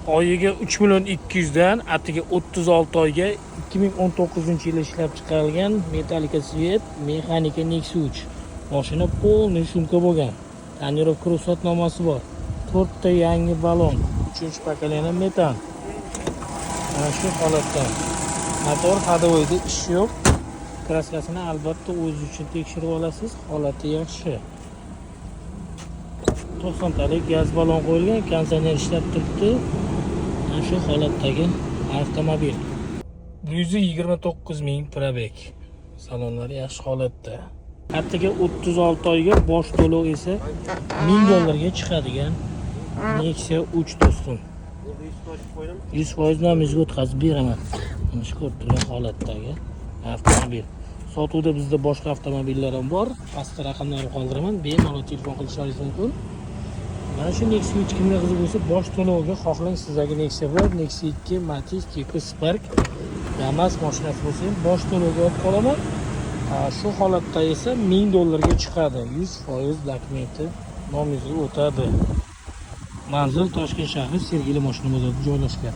Oyiga 3.200.000 dan, atiga 36 oyga 2019-yil ishlab chiqarilgan Metallica Svet mexanika Nexus 3. Mashina полный shumka bo'lgan. Tonirovka ruxsatnomasi bor. 4 ta yangi balon, 3-pokoleniya metan. Mana shu holatda. Motor hadovoyda ish yo'q. Kraskasini albatta o'z uchun tekshirib olasiz. Holati yaxshi. 90 talik gaz balon qo'yilgan, konditsioner ishlab turibdi. Mana shu holatdagi avtomobil. 129.000 probeg. Salonlari yaxshi holatda. Atiga 36 oyga, bosh to'lov esa $1000 ga chiqadigan Nexia 3 do'stim. 100% namizga o'tkazib beraman. Mana shu ko'rib turgan holatdagi avtomobil. Sotuvda bizda boshqa avtomobillar ham bor. Pastda raqamlarni qoldiraman, bemalol telefon qilishingiz mumkin. Mana shu Nexia 3 kimga qiziq bo'lsa, bosh to'lovga xohlang sizdagi Nexia bor, Nexia 2, Matiz, Tico, Spark, Damas mashinasi bo'lsa ham bosh to'lovga olib qolaman. Shu holatda esa $1000 ga chiqadi. 100% dokumenti nomingizga o'tadi. Manzil Toshkent shahri Sergeli mashina bozorida joylashgan.